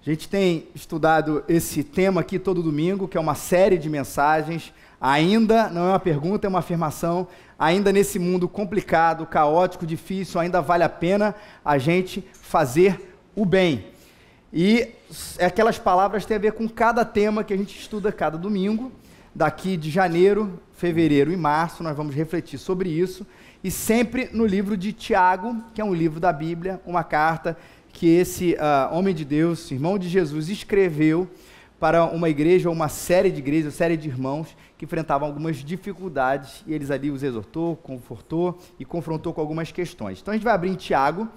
A gente tem estudado esse tema aqui todo domingo, que é uma série de mensagens. Ainda, não é uma pergunta, é uma afirmação, ainda nesse mundo complicado, caótico, difícil, ainda vale a pena a gente fazer o bem. E aquelas palavras têm a ver com cada tema que a gente estuda cada domingo. Daqui de janeiro, fevereiro e março, nós vamos refletir sobre isso. E sempre no livro de Tiago, que é um livro da Bíblia, uma carta que esse homem de Deus, irmão de Jesus, escreveu para uma igreja, uma série de igrejas, uma série de irmãos que enfrentavam algumas dificuldades, e eles ali os exortou, confortou e confrontou com algumas questões. Então a gente vai abrir em Tiago,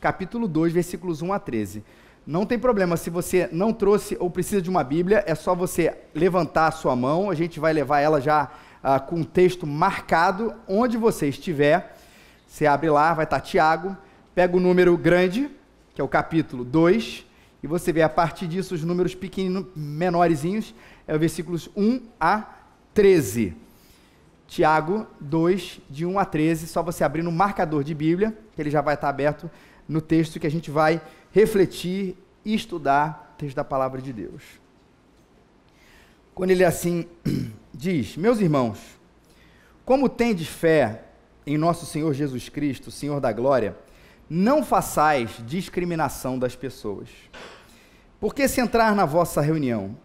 capítulo 2, versículos 1 a 13. Não tem problema, se você não trouxe ou precisa de uma Bíblia, é só você levantar a sua mão, a gente vai levar ela já com o texto marcado, onde você estiver, você abre lá, vai estar Tiago, pega o número grande, que é o capítulo 2, e você vê a partir disso os números pequeninos, menorzinhos, é o versículos 1 a 13. Tiago 2, de 1 a 13, só você abrir no marcador de Bíblia, que ele já vai estar aberto no texto que a gente vai refletir e estudar o texto da palavra de Deus. Quando ele assim diz: meus irmãos, como tendes fé em nosso Senhor Jesus Cristo, Senhor da glória, não façais discriminação das pessoas. Porque se entrar na vossa reunião,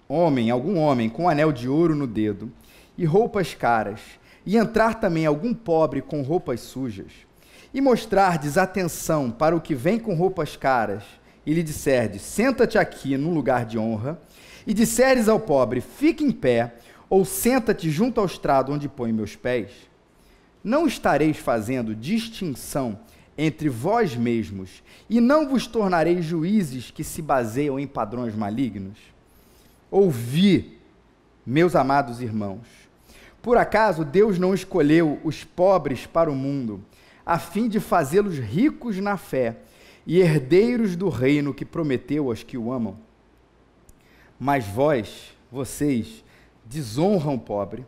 algum homem com anel de ouro no dedo e roupas caras, e entrar também algum pobre com roupas sujas, e mostrardes atenção para o que vem com roupas caras, e lhe disserdes: senta-te aqui num lugar de honra, e disseres ao pobre: fique em pé, ou senta-te junto ao estrado onde põe meus pés, não estareis fazendo distinção entre vós mesmos, e não vos tornareis juízes que se baseiam em padrões malignos? Ouvi, meus amados irmãos, por acaso Deus não escolheu os pobres para o mundo, a fim de fazê-los ricos na fé e herdeiros do reino que prometeu aos que o amam? Mas vocês, desonram o pobre.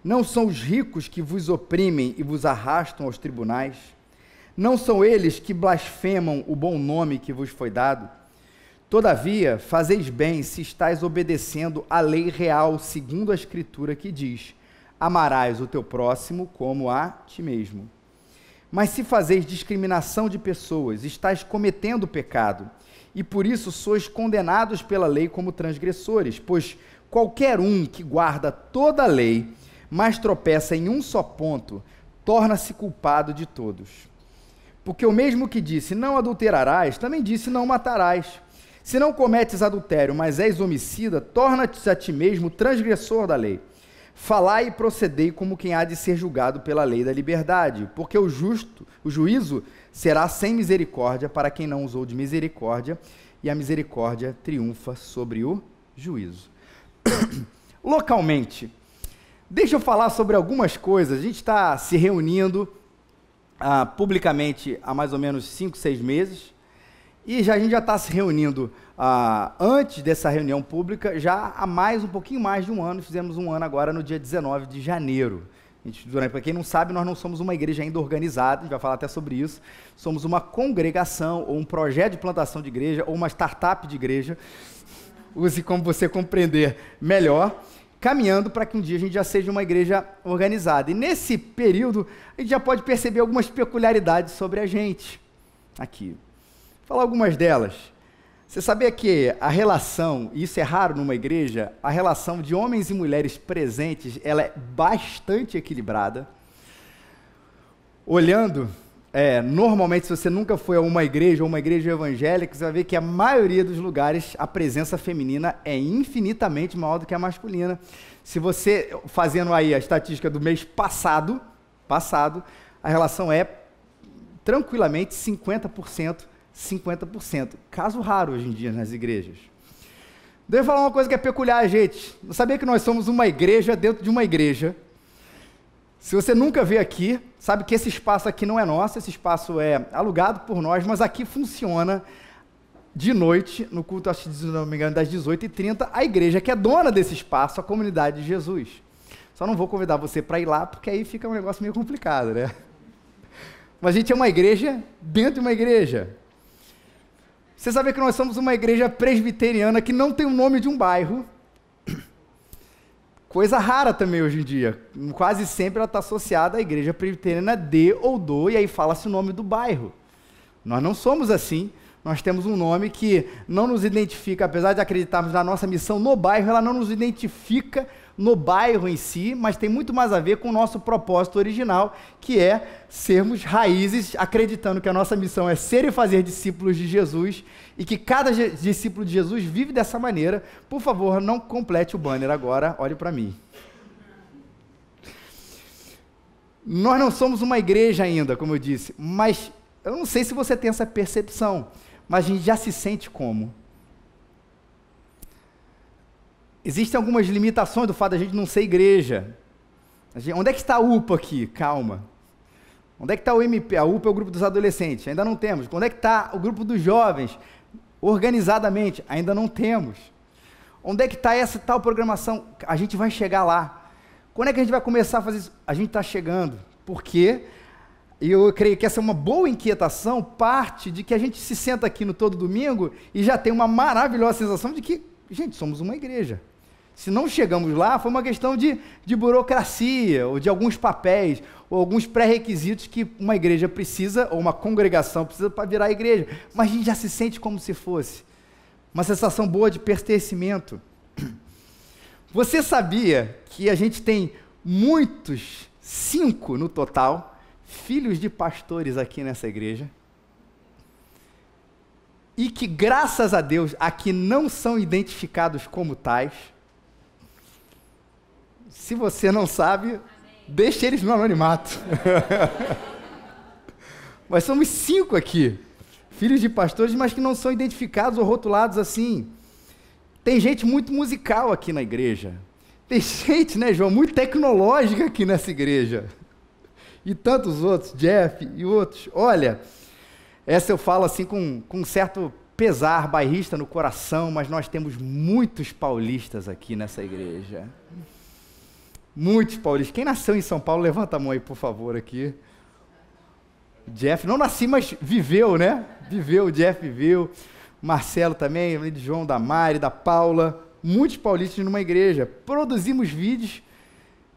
Não são os ricos que vos oprimem e vos arrastam aos tribunais? Não são eles que blasfemam o bom nome que vos foi dado? Todavia, fazeis bem se estáis obedecendo à lei real, segundo a Escritura que diz: amarás o teu próximo como a ti mesmo. Mas se fazeis discriminação de pessoas, estáis cometendo pecado, e por isso sois condenados pela lei como transgressores, pois qualquer um que guarda toda a lei, mas tropeça em um só ponto, torna-se culpado de todos. Porque o mesmo que disse: não adulterarás, também disse: não matarás. Se não cometes adultério, mas és homicida, torna-te a ti mesmo transgressor da lei. Falai e procedei como quem há de ser julgado pela lei da liberdade, porque o juízo será sem misericórdia para quem não usou de misericórdia, e a misericórdia triunfa sobre o juízo. Localmente, deixa eu falar sobre algumas coisas. A gente está se reunindo publicamente há mais ou menos 5, 6 meses, e a gente já está se reunindo antes dessa reunião pública, já há um pouquinho mais de um ano. Fizemos um ano agora no dia 19 de janeiro. Para quem não sabe, nós não somos uma igreja ainda organizada, a gente vai falar até sobre isso. Somos uma congregação, ou um projeto de plantação de igreja, ou uma startup de igreja, use como você compreender melhor, caminhando para que um dia a gente já seja uma igreja organizada. E nesse período, a gente já pode perceber algumas peculiaridades sobre a gente aqui. Vou falar algumas delas. Você sabia que a relação, e isso é raro numa igreja, a relação de homens e mulheres presentes, ela é bastante equilibrada. Olhando, normalmente, se você nunca foi a uma igreja ou uma igreja evangélica, você vai ver que a maioria dos lugares a presença feminina é infinitamente maior do que a masculina. Se você, fazendo aí a estatística do mês passado, a relação é tranquilamente 50%, 50%. Caso raro hoje em dia nas igrejas. Devo falar uma coisa que é peculiar, gente. Não sabia que nós somos uma igreja dentro de uma igreja? Se você nunca veio aqui, sabe que esse espaço aqui não é nosso, esse espaço é alugado por nós, mas aqui funciona de noite, no culto, acho que, se não me engano, das 18h30, a igreja que é dona desse espaço, a comunidade de Jesus. Só não vou convidar você para ir lá, porque aí fica um negócio meio complicado, né? Mas a gente é uma igreja dentro de uma igreja. Você sabe que nós somos uma igreja presbiteriana que não tem o nome de um bairro. Coisa rara também hoje em dia. Quase sempre ela está associada à igreja presbiteriana de ou do, e aí fala-se o nome do bairro. Nós não somos assim. Nós temos um nome que não nos identifica, apesar de acreditarmos na nossa missão no bairro, ela não nos identifica no bairro em si, mas tem muito mais a ver com o nosso propósito original, que é sermos raízes, acreditando que a nossa missão é ser e fazer discípulos de Jesus, e que cada discípulo de Jesus vive dessa maneira. Por favor, não complete o banner agora, olhe para mim. Nós não somos uma igreja ainda, como eu disse, mas eu não sei se você tem essa percepção, mas a gente já se sente como. Existem algumas limitações do fato da gente não ser igreja. Onde é que está a UPA aqui? Calma. Onde é que está o MP? A UPA é o grupo dos adolescentes, ainda não temos. Onde é que está o grupo dos jovens? Organizadamente, ainda não temos. Onde é que está essa tal programação? A gente vai chegar lá. Quando é que a gente vai começar a fazer isso? A gente está chegando. Por quê? E eu creio que essa é uma boa inquietação, parte de que a gente se senta aqui no todo domingo e já tem uma maravilhosa sensação de que, gente, somos uma igreja. Se não chegamos lá, foi uma questão de burocracia, ou de alguns papéis, ou alguns pré-requisitos que uma igreja precisa, ou uma congregação precisa para virar igreja. Mas a gente já se sente como se fosse. Uma sensação boa de pertencimento. Você sabia que a gente tem muitos, 5 no total, filhos de pastores aqui nessa igreja, e que, graças a Deus, aqui não são identificados como tais. Se você não sabe, deixe eles no anonimato. Mas somos 5 aqui, filhos de pastores, mas que não são identificados ou rotulados assim. Tem gente muito musical aqui na igreja. Tem gente, né, João, muito tecnológica aqui nessa igreja. E tantos outros, Jeff e outros. Olha, essa eu falo assim com um certo pesar bairrista no coração, mas nós temos muitos paulistas aqui nessa igreja. Muitos paulistas. Quem nasceu em São Paulo, levanta a mão aí, por favor, aqui. Jeff, não nasci, mas viveu, né? Viveu, o Jeff viveu. Marcelo também, de João, da Mari, da Paula. Muitos paulistas numa igreja. Produzimos vídeos,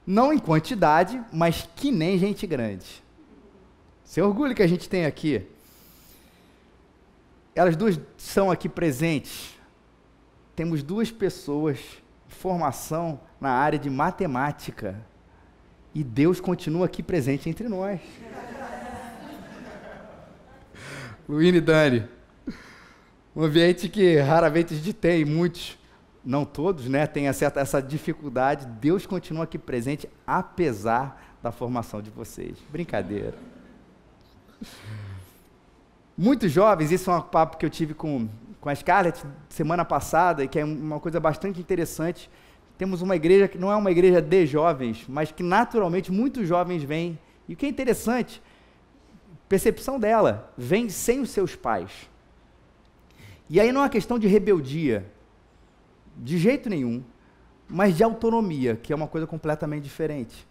não em quantidade, mas que nem gente grande. Esse orgulho que a gente tem aqui. Elas duas são aqui presentes. Temos 2 pessoas de formação na área de matemática. E Deus continua aqui presente entre nós. Luíne e Dani. Um ambiente que raramente a gente tem, muitos, não todos, né, tem essa dificuldade. Deus continua aqui presente, apesar da formação de vocês. Brincadeira. Muitos jovens, isso é um papo que eu tive com a Scarlett semana passada, e que é uma coisa bastante interessante. Temos uma igreja que não é uma igreja de jovens, mas que naturalmente muitos jovens vêm. E o que é interessante, percepção dela, vem sem os seus pais. E aí não é uma questão de rebeldia, de jeito nenhum, mas de autonomia, que é uma coisa completamente diferente.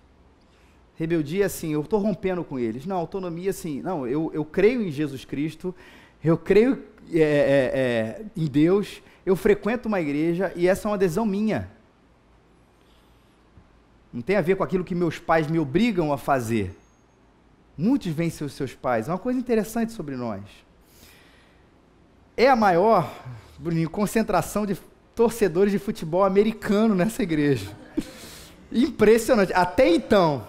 Rebeldia, assim, eu estou rompendo com eles. Não, autonomia, assim, não, eu creio em Jesus Cristo, eu creio em Deus, eu frequento uma igreja e essa é uma adesão minha. Não tem a ver com aquilo que meus pais me obrigam a fazer. Muitos vêm sem os seus pais. É uma coisa interessante sobre nós. É a maior, Bruninho, concentração de torcedores de futebol americano nessa igreja. Impressionante. Até então,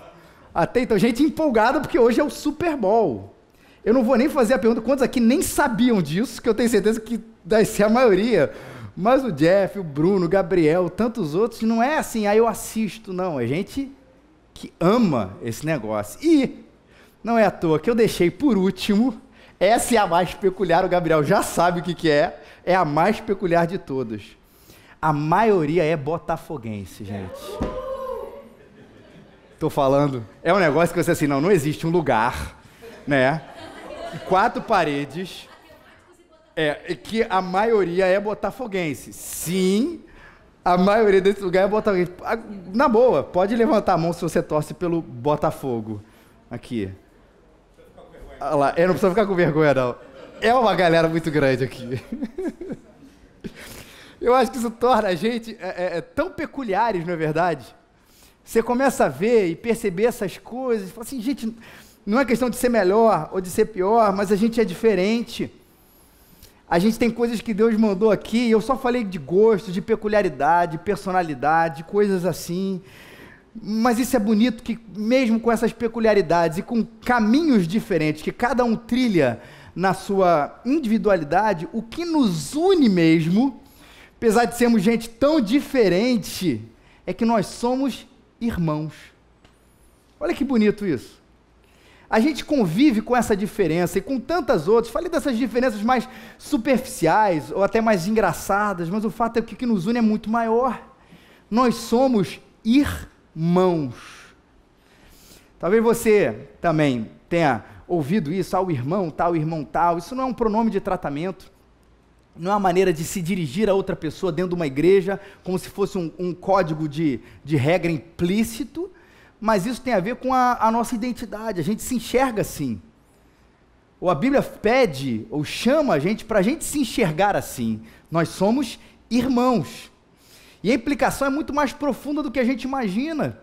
gente empolgada porque hoje é o Super Bowl. Eu não vou nem fazer a pergunta, quantos aqui nem sabiam disso, que eu tenho certeza que deve ser a maioria. Mas o Jeff, o Bruno, o Gabriel, tantos outros, não é assim, aí eu assisto, não. É gente que ama esse negócio. E não é à toa que eu deixei por último, essa é a mais peculiar, o Gabriel já sabe o que é a mais peculiar de todas. A maioria é botafoguense, gente. Estou falando, é um negócio que você assim, não existe um lugar, né? 4 paredes, que a maioria é botafoguense. Sim, a maioria desse lugar é botafoguense. Na boa, pode levantar a mão se você torce pelo Botafogo. Aqui. Olha lá, não precisa ficar com vergonha, não. É uma galera muito grande aqui. Eu acho que isso torna a gente tão peculiares, não é verdade? Você começa a ver e perceber essas coisas, e fala assim, gente, não é questão de ser melhor ou de ser pior, mas a gente é diferente. A gente tem coisas que Deus mandou aqui, eu só falei de gosto, de peculiaridade, personalidade, coisas assim. Mas isso é bonito, que mesmo com essas peculiaridades e com caminhos diferentes, que cada um trilha na sua individualidade, o que nos une mesmo, apesar de sermos gente tão diferente, é que nós somos irmãos. Olha que bonito isso. A gente convive com essa diferença e com tantas outras. Falei dessas diferenças mais superficiais ou até mais engraçadas, mas o fato é que o que nos une é muito maior. Nós somos irmãos. Talvez você também tenha ouvido isso, o irmão tal. Isso não é um pronome de tratamento. Não é uma maneira de se dirigir a outra pessoa dentro de uma igreja, como se fosse um código de regra implícito, mas isso tem a ver com a nossa identidade, a gente se enxerga assim. Ou a Bíblia pede, ou chama a gente para a gente se enxergar assim. Nós somos irmãos. E a implicação é muito mais profunda do que a gente imagina.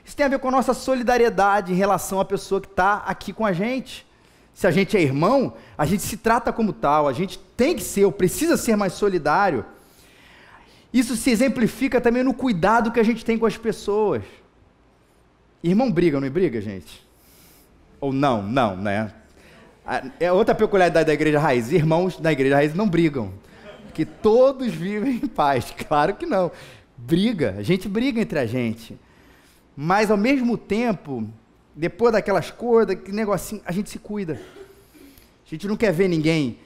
Isso tem a ver com a nossa solidariedade em relação à pessoa que está aqui com a gente. Se a gente é irmão, a gente se trata como tal, a gente tem que ser, ou precisa ser mais solidário. Isso se exemplifica também no cuidado que a gente tem com as pessoas. Irmão briga, não briga, gente? Ou não, né? É outra peculiaridade da igreja raiz, irmãos da igreja raiz não brigam, porque todos vivem em paz. Claro que não, a gente briga entre a gente, mas ao mesmo tempo, depois daquelas coisas, daquele negocinho, a gente se cuida. A gente não quer ver ninguém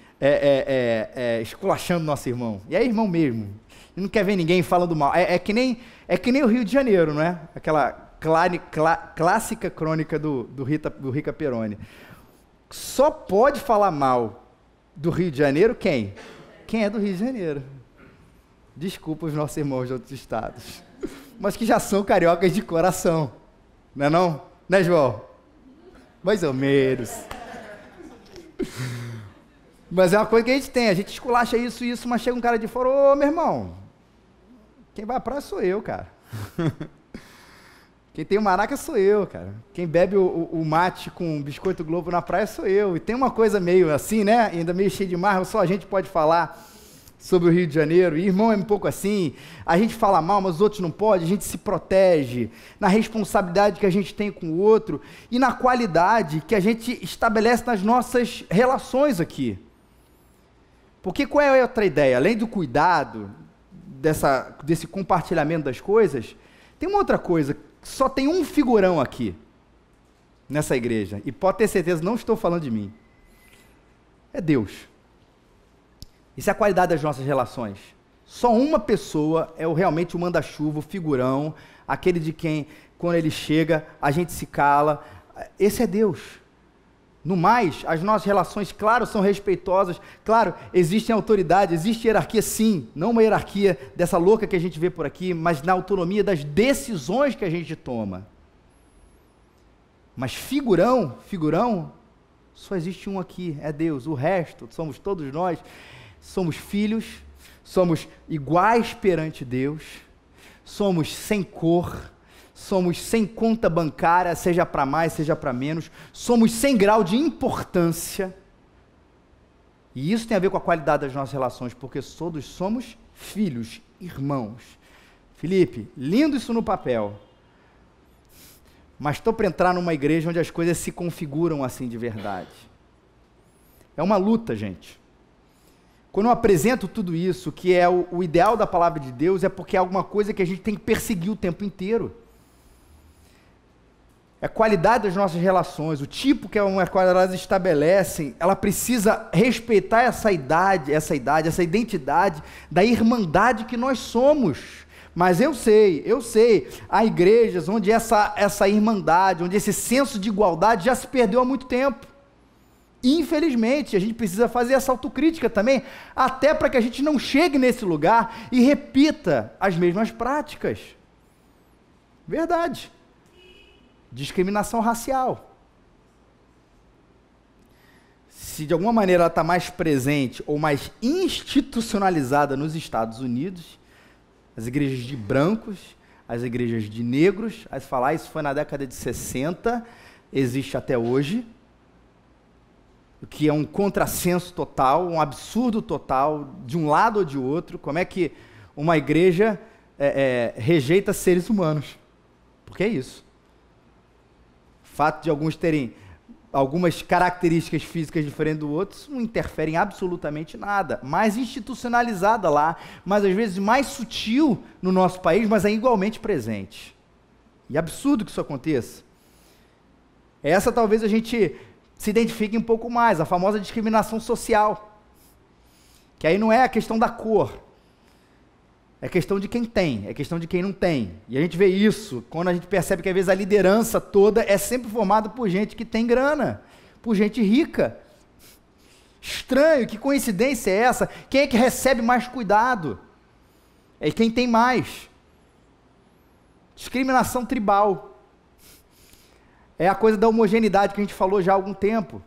esculachando nosso irmão. E é irmão mesmo. A gente não quer ver ninguém falando mal. É que nem o Rio de Janeiro, não é? Aquela clássica crônica do Rica Peroni. Só pode falar mal do Rio de Janeiro quem? Quem é do Rio de Janeiro. Desculpa os nossos irmãos de outros estados. Mas que já são cariocas de coração. Não é não? Né, João? Mais ou menos. Mas é uma coisa que a gente tem, a gente esculacha isso, mas chega um cara de fora, ô meu irmão, quem vai à praia sou eu, cara. Quem tem o maraca sou eu, cara. Quem bebe o mate com biscoito Globo na praia sou eu. E tem uma coisa meio assim, né, ainda meio cheio de marra, só a gente pode falar sobre o Rio de Janeiro, e irmão é um pouco assim, a gente fala mal, mas os outros não podem, a gente se protege, na responsabilidade que a gente tem com o outro, e na qualidade que a gente estabelece nas nossas relações aqui. Porque qual é a outra ideia? Além do cuidado, desse compartilhamento das coisas, tem uma outra coisa, só tem um figurão aqui, nessa igreja, e pode ter certeza, não estou falando de mim, é Deus. Isso é a qualidade das nossas relações. Só uma pessoa é realmente o manda-chuva, o figurão, aquele de quem, quando ele chega, a gente se cala. Esse é Deus. No mais, as nossas relações, claro, são respeitosas, claro, existem autoridade, existe hierarquia sim, não uma hierarquia dessa louca que a gente vê por aqui, mas na autonomia das decisões que a gente toma. Mas figurão, só existe um aqui, é Deus. O resto, somos todos nós. Somos filhos, somos iguais perante Deus, somos sem cor, somos sem conta bancária, seja para mais, seja para menos, somos sem grau de importância, e isso tem a ver com a qualidade das nossas relações, porque todos somos filhos, irmãos. Felipe, lindo isso no papel, mas estou para entrar numa igreja onde as coisas se configuram assim de verdade. É uma luta, gente. Quando eu apresento tudo isso, que é o ideal da palavra de Deus, é porque é alguma coisa que a gente tem que perseguir o tempo inteiro. A qualidade das nossas relações, o tipo que uma qualidade elas estabelecem, ela precisa respeitar essa identidade da irmandade que nós somos. Mas eu sei, há igrejas onde essa irmandade, onde esse senso de igualdade já se perdeu há muito tempo. Infelizmente, a gente precisa fazer essa autocrítica também, até para que a gente não chegue nesse lugar e repita as mesmas práticas. Verdade. Discriminação racial. se de alguma maneira ela está mais presente ou mais institucionalizada nos Estados Unidos, as igrejas de brancos, as igrejas de negros, aí se falar, isso foi na década de 60, existe até hoje, o que é um contrassenso total, um absurdo total, de um lado ou de outro. Como é que uma igreja rejeita seres humanos? Porque é isso. O fato de alguns terem algumas características físicas diferentes do outro, isso não interfere em absolutamente nada. Mais institucionalizada lá, mas às vezes mais sutil no nosso país, mas é igualmente presente. E é absurdo que isso aconteça. Essa talvez a gente se identifique um pouco mais, a famosa discriminação social. Que aí não é a questão da cor, é questão de quem tem, é questão de quem não tem. E a gente vê isso quando a gente percebe que às vezes a liderança toda é sempre formada por gente que tem grana, por gente rica. Estranho, que coincidência é essa? Quem é que recebe mais cuidado? É quem tem mais. Discriminação tribal. É a coisa da homogeneidade que a gente falou já há algum tempo.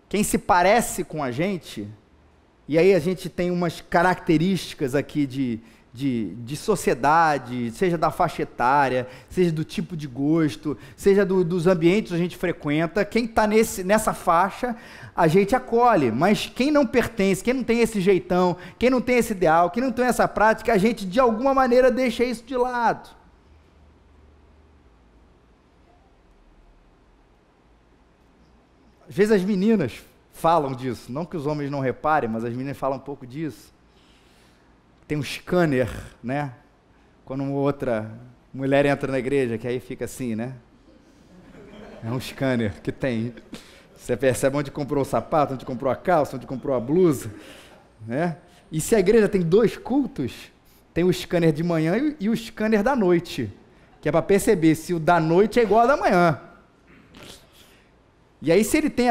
Quem se parece com a gente, e aí a gente tem umas características aqui de sociedade, seja da faixa etária, seja do tipo de gosto, seja dos ambientes que a gente frequenta. Quem está nessa faixa, a gente acolhe, mas quem não pertence, quem não tem esse jeitão, quem não tem esse ideal, quem não tem essa prática, a gente de alguma maneira deixa isso de lado. Às vezes as meninas falam disso, não que os homens não reparem, mas as meninas falam um pouco disso. Tem um scanner, né? Quando uma outra mulher entra na igreja, que aí fica assim, né? É um scanner que tem. Você percebe onde comprou o sapato, onde comprou a calça, onde comprou a blusa, né? E se a igreja tem 2 cultos, tem o scanner de manhã e o scanner da noite, que é para perceber se o da noite é igual ao da manhã. E aí, se ele tem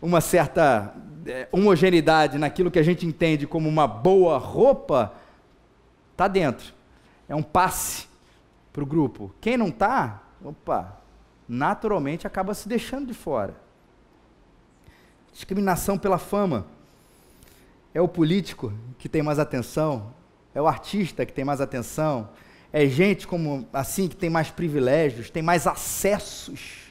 uma certa homogeneidade naquilo que a gente entende como uma boa roupa, está dentro. É um passe para o grupo. Quem não está, naturalmente acaba se deixando de fora. Discriminação pela fama. É o político que tem mais atenção, é o artista que tem mais atenção, é gente como assim que tem mais privilégios, tem mais acessos.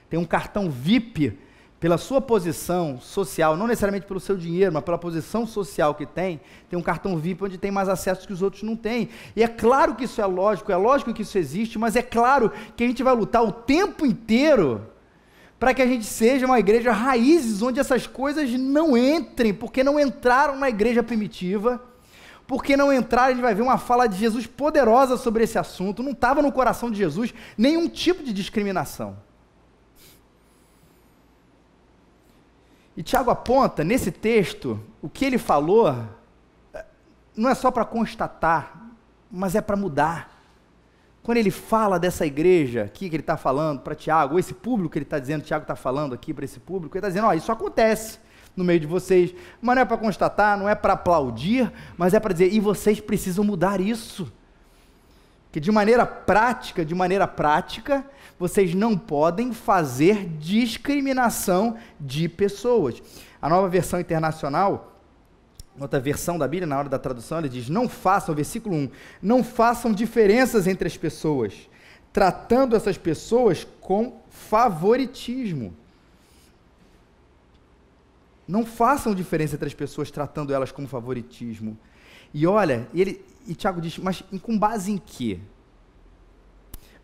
Tem um cartão VIP pela sua posição social, não necessariamente pelo seu dinheiro, mas pela posição social que tem um cartão VIP onde tem mais acesso que os outros não têm. E é claro que isso é lógico que isso existe, mas é claro que a gente vai lutar o tempo inteiro para que a gente seja uma igreja raízes, onde essas coisas não entrem, porque não entraram na igreja primitiva, porque não entraram, a gente vai ver uma fala de Jesus poderosa sobre esse assunto, não estava no coração de Jesus nenhum tipo de discriminação. E Tiago aponta, nesse texto, o que ele falou, não é só para constatar, mas é para mudar. Quando ele fala dessa igreja aqui, que ele está falando para Tiago, ou esse público que ele está dizendo, Tiago está falando aqui para esse público, ele está dizendo, isso acontece no meio de vocês, mas não é para constatar, não é para aplaudir, mas é para dizer, e vocês precisam mudar isso. Que de maneira prática, vocês não podem fazer discriminação de pessoas. A Nova Versão Internacional, outra versão da Bíblia, na hora da tradução, ele diz, não façam, versículo 1, não façam diferenças entre as pessoas, tratando essas pessoas com favoritismo. Não façam diferença entre as pessoas, tratando elas com favoritismo. E olha, e Tiago diz, mas com base em quê?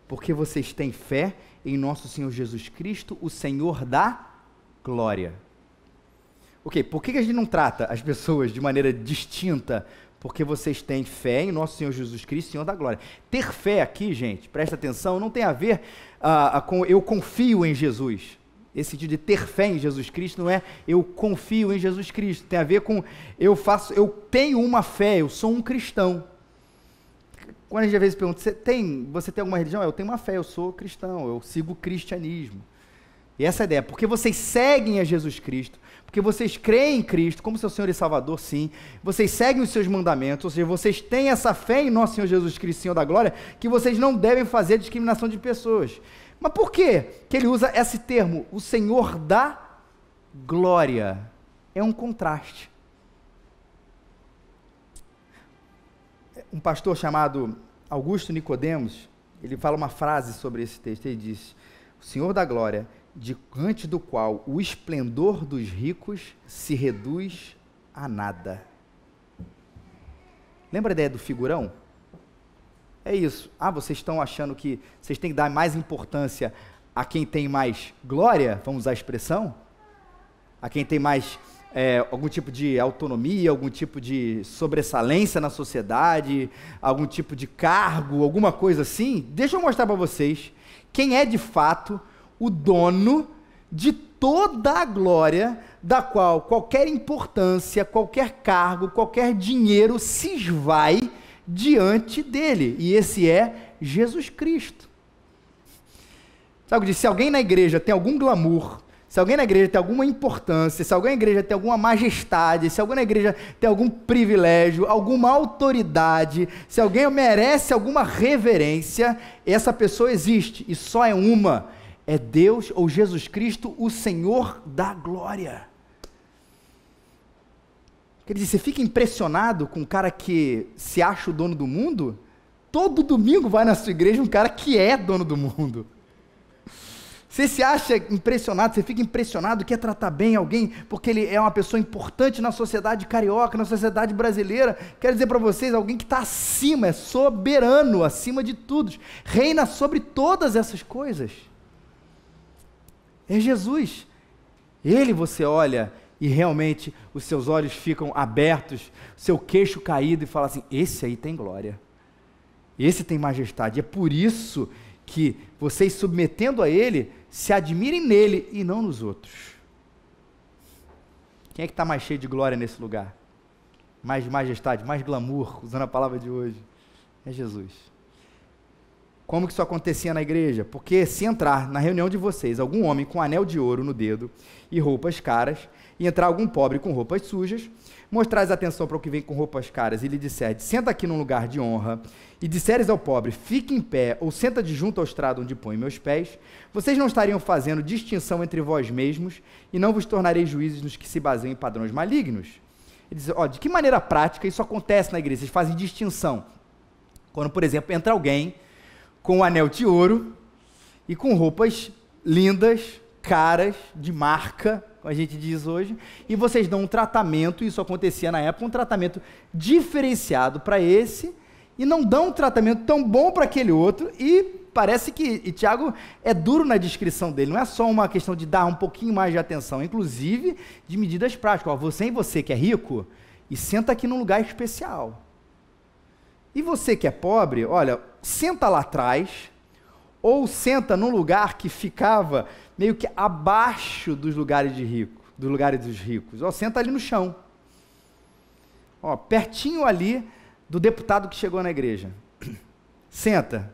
Porque vocês têm fé em nosso Senhor Jesus Cristo, o Senhor da glória. Ok, por que a gente não trata as pessoas de maneira distinta? Porque vocês têm fé em nosso Senhor Jesus Cristo, Senhor da glória. Ter fé aqui, gente, presta atenção, não tem a ver com eu confio em Jesus. Esse sentido de ter fé em Jesus Cristo não é eu confio em Jesus Cristo, tem a ver com eu tenho uma fé, eu sou um cristão. Quando a gente às vezes pergunta, você tem alguma religião? Eu tenho uma fé, eu sou cristão, eu sigo o cristianismo. E essa é a ideia, porque vocês seguem a Jesus Cristo, porque vocês creem em Cristo como seu Senhor e Salvador, sim, vocês seguem os seus mandamentos, ou seja, vocês têm essa fé em nosso Senhor Jesus Cristo, Senhor da glória, que vocês não devem fazer discriminação de pessoas. Mas por que ele usa esse termo, o Senhor da glória é um contraste. Um pastor chamado Augusto Nicodemos, ele fala uma frase sobre esse texto, ele diz: o Senhor da glória, diante do qual o esplendor dos ricos se reduz a nada. Lembra a ideia do figurão? É isso. Vocês estão achando que vocês têm que dar mais importância a quem tem mais glória, vamos usar a expressão? A quem tem mais algum tipo de autonomia, algum tipo de sobressalência na sociedade, algum tipo de cargo, alguma coisa assim? Deixa eu mostrar para vocês quem é de fato o dono de toda a glória, da qual qualquer importância, qualquer cargo, qualquer dinheiro se esvai diante dele, e esse é Jesus Cristo. Sabe o que diz? Se alguém na igreja tem algum glamour, se alguém na igreja tem alguma importância, se alguém na igreja tem alguma majestade, se alguém na igreja tem algum privilégio, alguma autoridade, se alguém merece alguma reverência, essa pessoa existe, e só é uma: é Deus ou Jesus Cristo, o Senhor da glória. Quer dizer, você fica impressionado com um cara que se acha o dono do mundo? Todo domingo vai na sua igreja um cara que é dono do mundo. Você se acha impressionado, você fica impressionado, quer tratar bem alguém, porque ele é uma pessoa importante na sociedade carioca, na sociedade brasileira. Quero dizer para vocês, alguém que está acima, é soberano, acima de tudo, reina sobre todas essas coisas. É Jesus. Ele você olha e realmente os seus olhos ficam abertos, seu queixo caído, e fala assim: esse aí tem glória, esse tem majestade. É por isso que vocês, submetendo a ele, se admirem nele e não nos outros. Quem é que está mais cheio de glória nesse lugar? Mais majestade, mais glamour, usando a palavra de hoje? É Jesus. Como que isso acontecia na igreja? Porque se entrar na reunião de vocês algum homem com anel de ouro no dedo e roupas caras, e entrar algum pobre com roupas sujas, mostrais atenção para o que vem com roupas caras e lhe disseres: senta aqui num lugar de honra, e disseres ao pobre: fique em pé, ou senta de junto ao estrado onde põe meus pés, vocês não estariam fazendo distinção entre vós mesmos, e não vos tornareis juízes nos que se baseiam em padrões malignos. Ele diz: de que maneira prática isso acontece na igreja? Vocês fazem distinção. Quando, por exemplo, entra alguém com um anel de ouro e com roupas lindas, caras, de marca, como a gente diz hoje, e vocês dão um tratamento, isso acontecia na época, um tratamento diferenciado para esse, e não dão um tratamento tão bom para aquele outro, e parece que Tiago é duro na descrição dele, não é só uma questão de dar um pouquinho mais de atenção, inclusive de medidas práticas. Você que é rico, e senta aqui num lugar especial. E você que é pobre, olha, senta lá atrás, ou senta num lugar que ficava meio que abaixo dos lugares dos ricos. Senta ali no chão. Pertinho ali do deputado que chegou na igreja. Senta.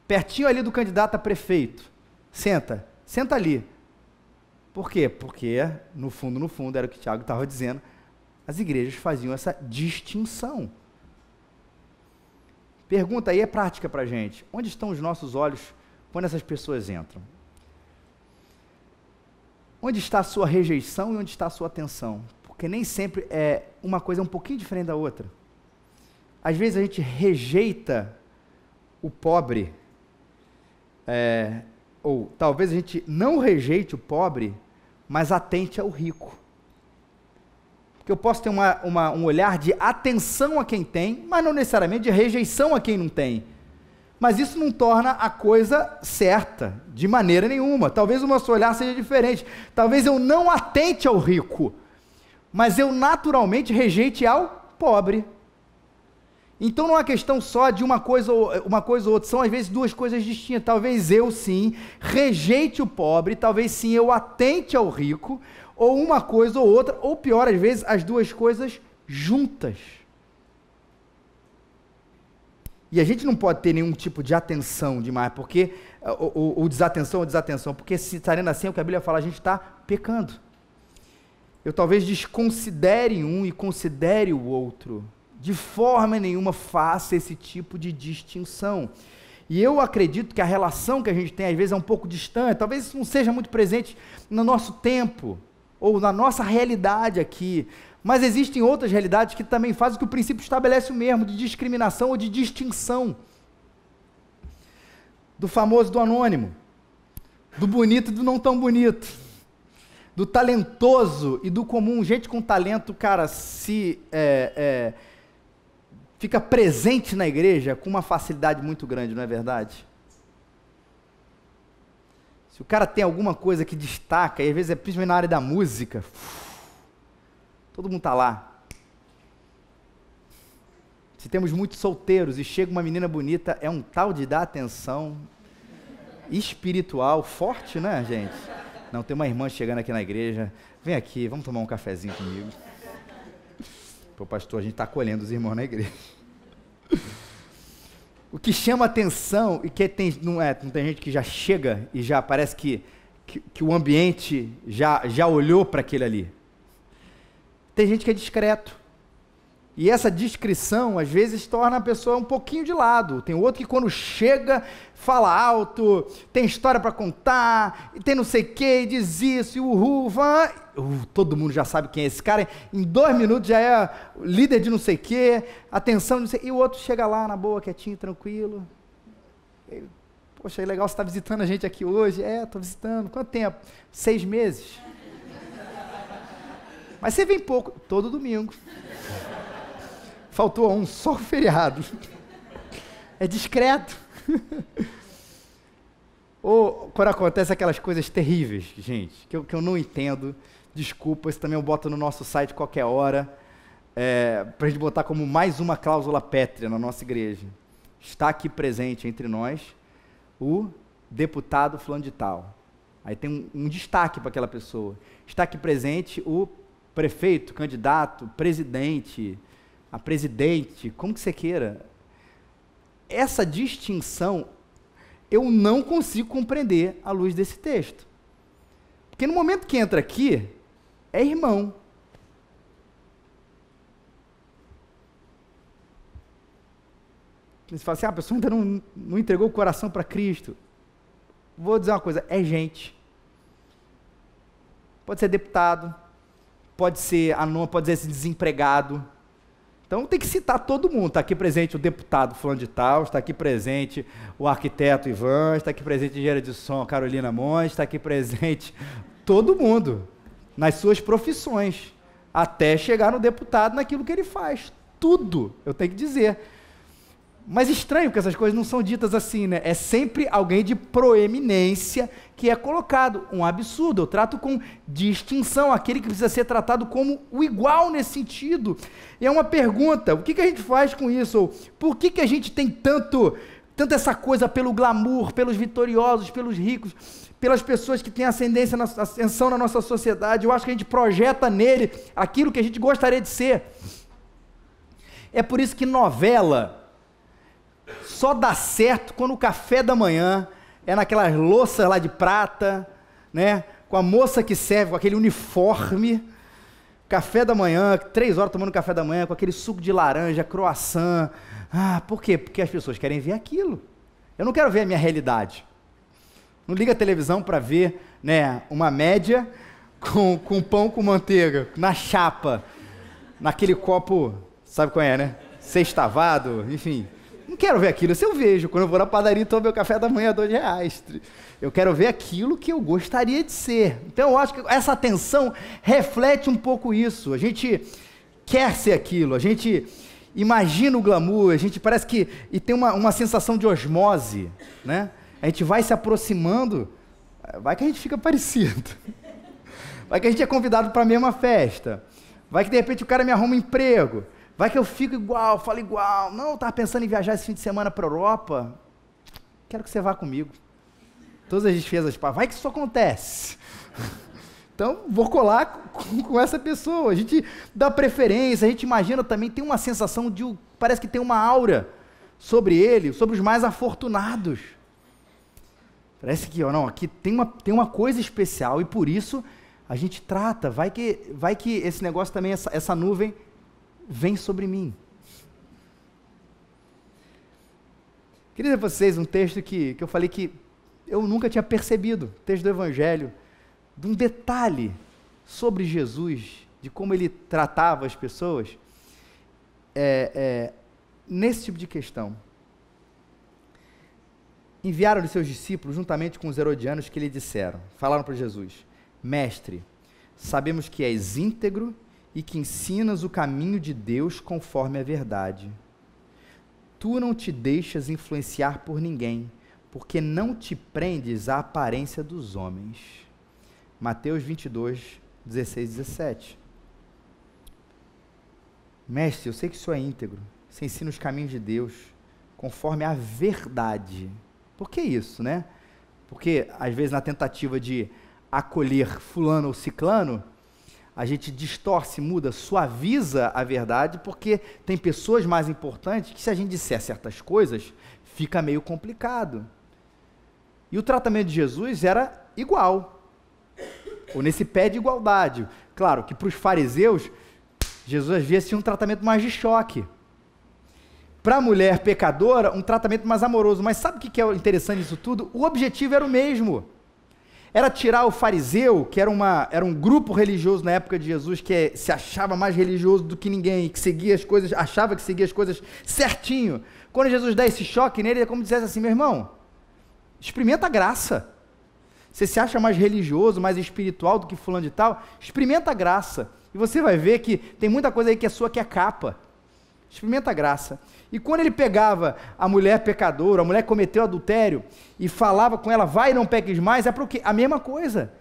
Pertinho ali do candidato a prefeito. Senta ali. Por quê? Porque, no fundo, era o que o Tiago estava dizendo, as igrejas faziam essa distinção. Pergunta aí, é prática para a gente: onde estão os nossos olhos quando essas pessoas entram? Onde está a sua rejeição e onde está a sua atenção? Porque nem sempre uma coisa é um pouquinho diferente da outra. Às vezes a gente rejeita o pobre, ou talvez a gente não rejeite o pobre, mas atente ao rico. Porque eu posso ter um olhar de atenção a quem tem, mas não necessariamente de rejeição a quem não tem. Mas isso não torna a coisa certa, de maneira nenhuma. Talvez o nosso olhar seja diferente. Talvez eu não atente ao rico, mas eu naturalmente rejeite ao pobre. Então não é questão só de uma coisa ou outra, são às vezes duas coisas distintas. Talvez eu sim rejeite o pobre, talvez sim eu atente ao rico, ou uma coisa ou outra, ou pior, às vezes as duas coisas juntas. E a gente não pode ter nenhum tipo de atenção demais, porque, ou desatenção, porque se estarendo assim, é o que a Bíblia fala, a gente está pecando. Eu talvez desconsidere um e considere o outro. De forma nenhuma faça esse tipo de distinção. E eu acredito que a relação que a gente tem, às vezes, é um pouco distante, talvez isso não seja muito presente no nosso tempo. ou na nossa realidade aqui, mas existem outras realidades que também fazem o que o princípio estabelece o mesmo, de discriminação ou de distinção. Do famoso do anônimo, do bonito e do não tão bonito, do talentoso e do comum. Gente com talento, cara, fica presente na igreja com uma facilidade muito grande, não é verdade? Se o cara tem alguma coisa que destaca, e às vezes é principalmente na área da música, todo mundo está lá. Se temos muitos solteiros e chega uma menina bonita, é um tal de dar atenção espiritual forte, né, gente? Não, tem uma irmã chegando aqui na igreja, vem aqui, vamos tomar um cafezinho comigo. Pô, pastor, a gente está acolhendo os irmãos na igreja. O que chama atenção, e que não tem gente que já chega e já parece que o ambiente já olhou para aquele ali. Tem gente que é discreto. E essa discrição, às vezes, torna a pessoa um pouquinho de lado. Tem outro que quando chega, fala alto, tem história para contar, e tem não sei o que, diz isso, e todo mundo já sabe quem é esse cara, em 2 minutos já é líder de não sei o que, atenção, não sei, e o outro chega lá na boa, quietinho, tranquilo. Poxa, é legal você estar visitando a gente aqui hoje. Estou visitando. Quanto tempo? 6 meses. Mas você vem pouco, todo domingo. Faltou um só o feriado. É discreto. Ou quando acontece aquelas coisas terríveis, gente, que eu não entendo, desculpa, isso também eu boto no nosso site qualquer hora, para a gente botar como mais uma cláusula pétrea na nossa igreja. Está aqui presente entre nós o deputado fulano de tal. Aí tem um destaque para aquela pessoa. Está aqui presente o prefeito, candidato, presidente, a presidente, como que você queira. Essa distinção eu não consigo compreender à luz desse texto. Porque no momento que entra aqui, é irmão. Você fala assim, a pessoa ainda não entregou o coração para Cristo. Vou dizer uma coisa, é gente. Pode ser deputado, pode ser anônimo, pode ser desempregado. Então tem que citar todo mundo. Está aqui presente o deputado fulano de tal, está aqui presente o arquiteto Ivan, está aqui presente a engenheira de som Carolina Montes, está aqui presente todo mundo, nas suas profissões, até chegar no deputado naquilo que ele faz. Tudo, eu tenho que dizer. Mas estranho que essas coisas não são ditas assim, né? É sempre alguém de proeminência que é colocado. Um absurdo. Eu trato com distinção aquele que precisa ser tratado como o igual nesse sentido. E é uma pergunta, o que a gente faz com isso? Ou por que a gente tem tanto essa coisa pelo glamour, pelos vitoriosos, pelos ricos, pelas pessoas que têm ascensão na nossa sociedade? Eu acho que a gente projeta nele aquilo que a gente gostaria de ser. É por isso que novela só dá certo quando o café da manhã é naquelas louças lá de prata, né? Com a moça que serve, com aquele uniforme, café da manhã, 3 horas tomando café da manhã, com aquele suco de laranja, croissant. Por quê? Porque as pessoas querem ver aquilo. Eu não quero ver a minha realidade. Não liga a televisão para ver, né, uma média com pão com manteiga, na chapa, naquele copo, sabe qual é, né? Sextavado, enfim. Não quero ver aquilo, se eu vejo, quando eu vou na padaria e tomo meu café da manhã, R$2. Eu quero ver aquilo que eu gostaria de ser. Então eu acho que essa atenção reflete um pouco isso. A gente quer ser aquilo, a gente imagina o glamour, a gente parece que e tem uma sensação de osmose, né? A gente vai se aproximando, vai que a gente fica parecido. Vai que a gente é convidado para a mesma festa. Vai que de repente o cara me arruma um emprego. Vai que eu fico igual, falo igual. Não, eu estava pensando em viajar esse fim de semana para a Europa. Quero que você vá comigo. Todas as despesas, vai que isso acontece. Então, vou colar com essa pessoa. A gente dá preferência, a gente imagina também, tem uma sensação de, parece que tem uma aura sobre ele, sobre os mais afortunados. Parece que, aqui tem uma coisa especial e por isso a gente trata. Vai que esse negócio também, essa nuvem, vem sobre mim. Queria dizer para vocês um texto que eu falei que eu nunca tinha percebido, texto do Evangelho, de um detalhe sobre Jesus, de como ele tratava as pessoas, nesse tipo de questão. Enviaram-lhe seus discípulos, juntamente com os herodianos, que lhe disseram, falaram para Jesus: Mestre, sabemos que és íntegro e que ensinas o caminho de Deus conforme a verdade. Tu não te deixas influenciar por ninguém, porque não te prendes à aparência dos homens. Mateus 22, 16 e 17. Mestre, eu sei que o senhor é íntegro, você ensina os caminhos de Deus conforme a verdade. Por que isso, né? Porque, às vezes, na tentativa de acolher fulano ou ciclano, a gente distorce, muda, suaviza a verdade, porque tem pessoas mais importantes que, se a gente disser certas coisas, fica meio complicado. E o tratamento de Jesus era igual, ou nesse pé de igualdade. Claro que para os fariseus, Jesus às vezes tinha um tratamento mais de choque. Para a mulher pecadora, um tratamento mais amoroso. Mas sabe o que é interessante nisso tudo? O objetivo era o mesmo. Era tirar o fariseu, que era um grupo religioso na época de Jesus, que se achava mais religioso do que ninguém, que seguia as coisas, achava que seguia as coisas certinho. Quando Jesus dá esse choque nele, é como se dissesse assim: meu irmão, experimenta a graça. Você se acha mais religioso, mais espiritual do que fulano de tal? Experimenta a graça. E você vai ver que tem muita coisa aí que é sua que é capa. Experimenta a graça. E quando ele pegava a mulher pecadora, a mulher que cometeu adultério, e falava com ela: vai e não peques mais, é para o quê? A mesma coisa.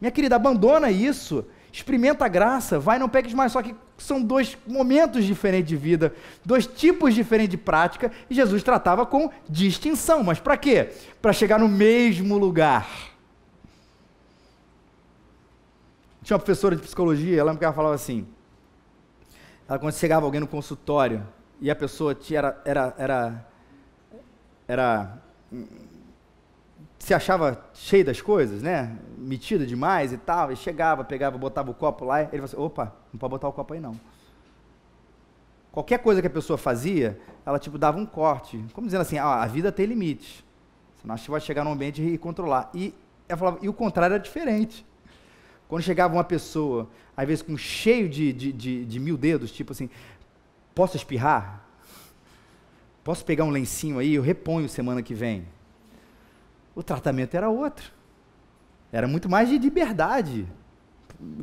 Minha querida, abandona isso, experimenta a graça, vai e não peques mais. Só que são dois momentos diferentes de vida, dois tipos diferentes de prática, e Jesus tratava com distinção. Mas para quê? Para chegar no mesmo lugar. Tinha uma professora de psicologia, ela falava assim, quando chegava alguém no consultório, e a pessoa se achava cheia das coisas, né? Metida demais e tal, e chegava, pegava, botava o copo lá, e ele falava assim: opa, não pode botar o copo aí não. Qualquer coisa que a pessoa fazia, ela dava um corte, como dizendo assim: a vida tem limites, senão você vai chegar num ambiente e controlar. E ela falava, e o contrário era diferente. Quando chegava uma pessoa, às vezes com cheio de 1000 dedos, tipo assim: posso espirrar? Posso pegar um lencinho aí? Eu reponho semana que vem. O tratamento era outro. Era muito mais de liberdade.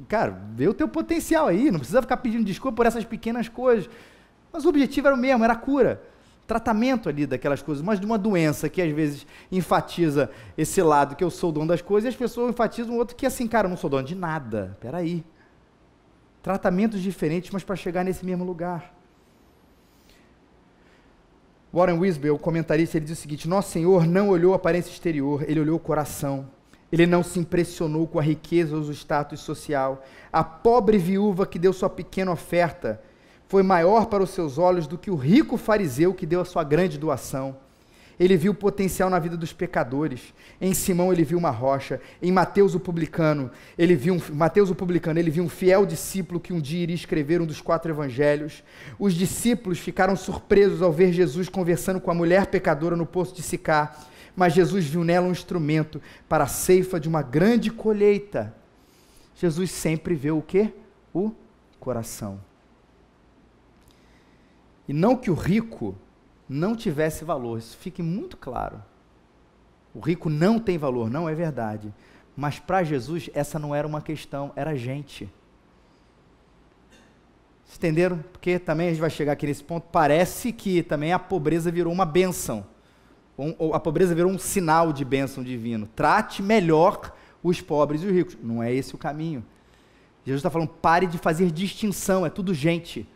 Cara, vê o teu potencial aí, não precisa ficar pedindo desculpa por essas pequenas coisas. Mas o objetivo era o mesmo, era a cura. Tratamento ali daquelas coisas, mas de uma doença que às vezes enfatiza esse lado que eu sou o dono das coisas, e as pessoas enfatizam o outro que assim, cara, eu não sou dono de nada. Peraí. Tratamentos diferentes, mas para chegar nesse mesmo lugar. Warren Wiersbe, o comentarista, ele diz o seguinte: Nosso Senhor não olhou a aparência exterior, ele olhou o coração. Ele não se impressionou com a riqueza ou o status social. A pobre viúva que deu sua pequena oferta foi maior para os seus olhos do que o rico fariseu que deu a sua grande doação. Ele viu o potencial na vida dos pecadores. Em Simão ele viu uma rocha. Em Mateus o publicano, ele viu um fiel discípulo que um dia iria escrever um dos 4 evangelhos. Os discípulos ficaram surpresos ao ver Jesus conversando com a mulher pecadora no poço de Sicar, mas Jesus viu nela um instrumento para a ceifa de uma grande colheita. Jesus sempre vê o quê? O coração. E não que o rico não tivesse valor, isso fique muito claro. O rico não tem valor, não é verdade. Mas para Jesus essa não era uma questão, era gente. Vocês entenderam? Porque também a gente vai chegar aqui nesse ponto, parece que também a pobreza virou uma bênção. Ou a pobreza virou um sinal de bênção divino. Trate melhor os pobres e os ricos. Não é esse o caminho. Jesus está falando, pare de fazer distinção, é tudo gente.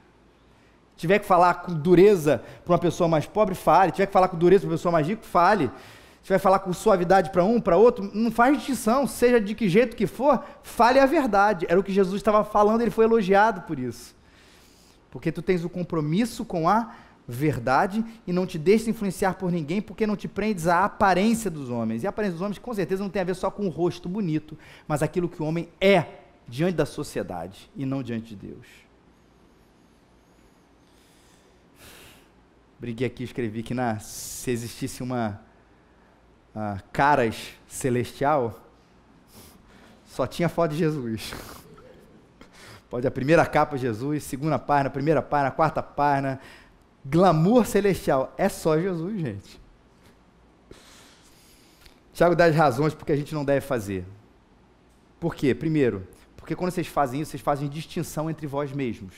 Se tiver que falar com dureza para uma pessoa mais pobre, fale. Se tiver que falar com dureza para uma pessoa mais rica, fale. Se tiver que falar com suavidade para um, para outro, não faz distinção, seja de que jeito que for, fale a verdade. Era o que Jesus estava falando, ele foi elogiado por isso. Porque tu tens o compromisso com a verdade e não te deixes influenciar por ninguém, porque não te prendes à aparência dos homens. E a aparência dos homens, com certeza, não tem a ver só com o rosto bonito, mas aquilo que o homem é diante da sociedade e não diante de Deus. Briguei aqui, escrevi que se existisse uma Caras celestial, só tinha foto de Jesus. Pode a primeira capa, Jesus, segunda página, primeira página, quarta página, glamour celestial. É só Jesus, gente. Tiago dá as razões porque a gente não deve fazer. Por quê? Primeiro, porque quando vocês fazem isso, vocês fazem distinção entre vós mesmos.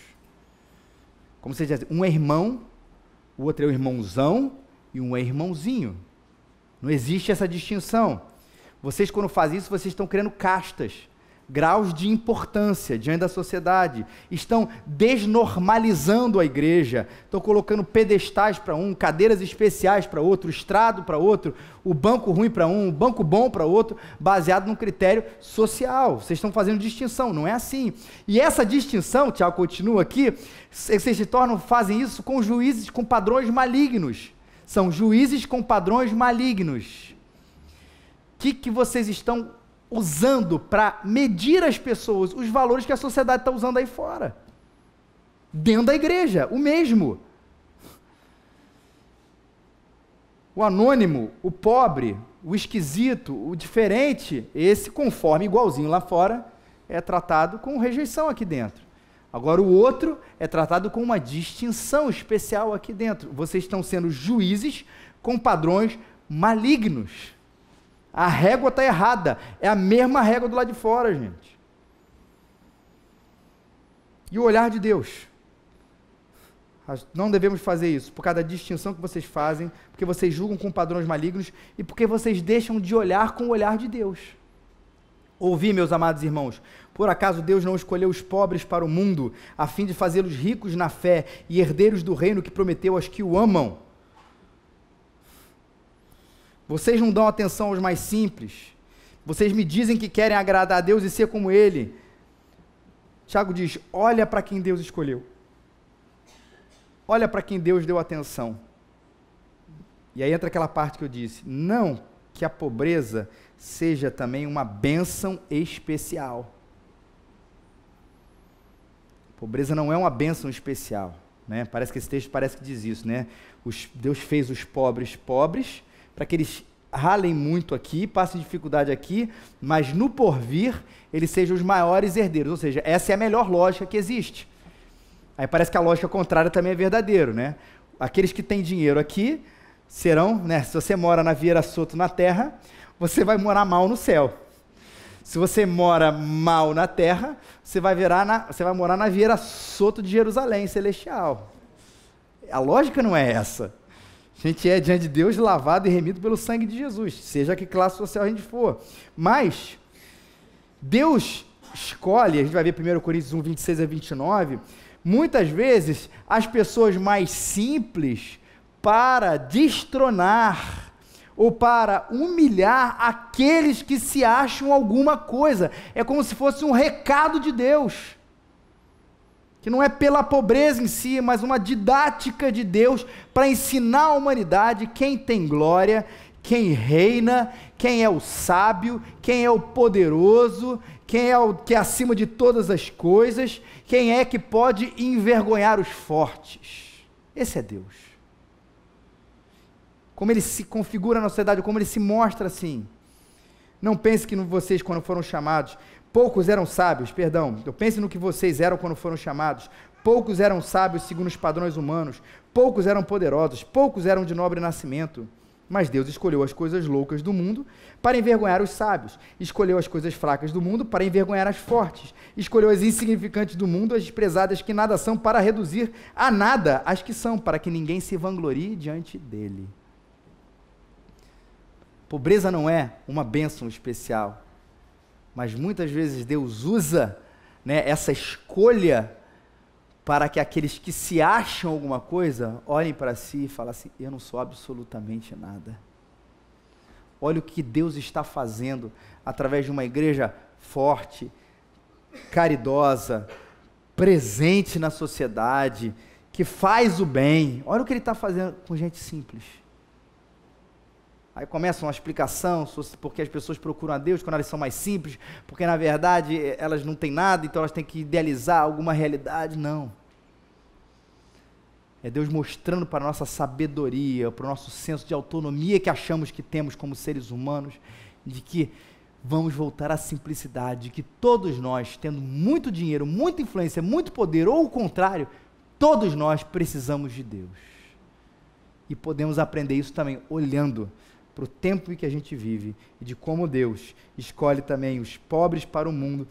Como vocês dizem, um é irmão, o outro é o irmãozão e um é irmãozinho. Não existe essa distinção. Vocês, quando fazem isso, vocês estão criando castas, graus de importância diante da sociedade, estão desnormalizando a igreja, estão colocando pedestais para um, cadeiras especiais para outro, estrado para outro, o banco ruim para um, o banco bom para outro, baseado num critério social. Vocês estão fazendo distinção, não é assim. E essa distinção, Tiago continua aqui, vocês se tornam, fazem isso com juízes com padrões malignos. São juízes com padrões malignos. O que vocês estão usando para medir as pessoas, os valores que a sociedade está usando aí fora? Dentro da igreja, o mesmo. O anônimo, o pobre, o esquisito, o diferente, esse conforme igualzinho lá fora, é tratado com rejeição aqui dentro. Agora o outro é tratado com uma distinção especial aqui dentro. Vocês estão sendo juízes com padrões malignos. A régua está errada, é a mesma régua do lado de fora, gente. E o olhar de Deus? Não devemos fazer isso, por causa da distinção que vocês fazem, porque vocês julgam com padrões malignos e porque vocês deixam de olhar com o olhar de Deus. Ouvi, meus amados irmãos, por acaso Deus não escolheu os pobres para o mundo, a fim de fazê-los ricos na fé e herdeiros do reino que prometeu aos que o amam? Vocês não dão atenção aos mais simples. Vocês me dizem que querem agradar a Deus e ser como Ele. Tiago diz, olha para quem Deus escolheu. Olha para quem Deus deu atenção. E aí entra aquela parte que eu disse, não que a pobreza seja também uma bênção especial. Pobreza não é uma bênção especial, né? Parece que esse texto parece que diz isso, né? Deus fez os pobres pobres, para que eles ralem muito aqui, passem dificuldade aqui, mas no porvir, eles sejam os maiores herdeiros, ou seja, essa é a melhor lógica que existe. Aí parece que a lógica contrária também é verdadeiro, né? Aqueles que têm dinheiro aqui, serão, né? Se você mora na Vieira Soto na terra, você vai morar mal no céu. Se você mora mal na terra, você vai morar na Vieira Soto de Jerusalém, celestial. A lógica não é essa. A gente é, diante de Deus, lavado e remido pelo sangue de Jesus, seja que classe social a gente for. Mas, Deus escolhe, a gente vai ver 1 Coríntios 1, 26 a 29, muitas vezes, as pessoas mais simples para destronar ou para humilhar aqueles que se acham alguma coisa. É como se fosse um recado de Deus, que não é pela pobreza em si, mas uma didática de Deus para ensinar a humanidade quem tem glória, quem reina, quem é o sábio, quem é o poderoso, quem é o que é acima de todas as coisas, quem é que pode envergonhar os fortes. Esse é Deus. Como ele se configura na sociedade, como ele se mostra assim. Não pense que vocês, quando foram chamados, poucos eram sábios, eu pense no que vocês eram quando foram chamados. Poucos eram sábios segundo os padrões humanos, poucos eram poderosos, poucos eram de nobre nascimento. Mas Deus escolheu as coisas loucas do mundo para envergonhar os sábios, escolheu as coisas fracas do mundo para envergonhar as fortes, escolheu as insignificantes do mundo, as desprezadas que nada são, para reduzir a nada as que são, para que ninguém se vanglorie diante dele. Pobreza não é uma bênção especial, mas muitas vezes Deus usa, né, essa escolha para que aqueles que se acham alguma coisa olhem para si e falem assim, eu não sou absolutamente nada. Olha o que Deus está fazendo através de uma igreja forte, caridosa, presente na sociedade, que faz o bem. Olha o que Ele está fazendo com gente simples. Aí começa uma explicação, porque as pessoas procuram a Deus quando elas são mais simples, porque na verdade elas não têm nada, então elas têm que idealizar alguma realidade. Não. É Deus mostrando para a nossa sabedoria, para o nosso senso de autonomia que achamos que temos como seres humanos, de que vamos voltar à simplicidade, que todos nós, tendo muito dinheiro, muita influência, muito poder, ou o contrário, todos nós precisamos de Deus. E podemos aprender isso também olhando para o tempo em que a gente vive e de como Deus escolhe também os pobres para o mundo,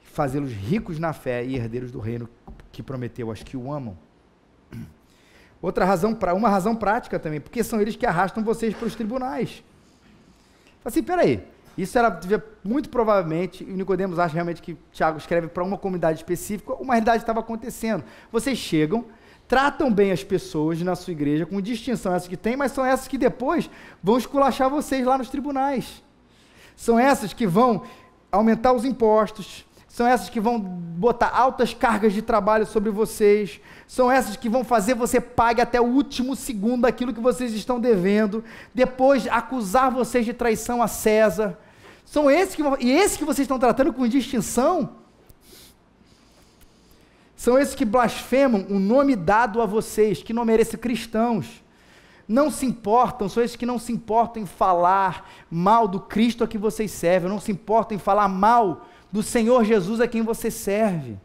fazê-los ricos na fé e herdeiros do reino que prometeu aos que o amam. Uma razão prática também, porque são eles que arrastam vocês para os tribunais. Assim, peraí, isso era muito provavelmente, e Nicodemos acha realmente que Tiago escreve para uma comunidade específica, uma realidade estava acontecendo. Vocês chegam, tratam bem as pessoas na sua igreja, com distinção essas que tem, mas são essas que depois vão esculachar vocês lá nos tribunais. São essas que vão aumentar os impostos, são essas que vão botar altas cargas de trabalho sobre vocês, são essas que vão fazer você pague até o último segundo aquilo que vocês estão devendo, depois acusar vocês de traição a César. São esses que vocês estão tratando com distinção, são esses que blasfemam o nome dado a vocês, que não merecem cristãos. Não se importam, são esses que não se importam em falar mal do Cristo a que vocês servem, não se importam em falar mal do Senhor Jesus a quem você serve.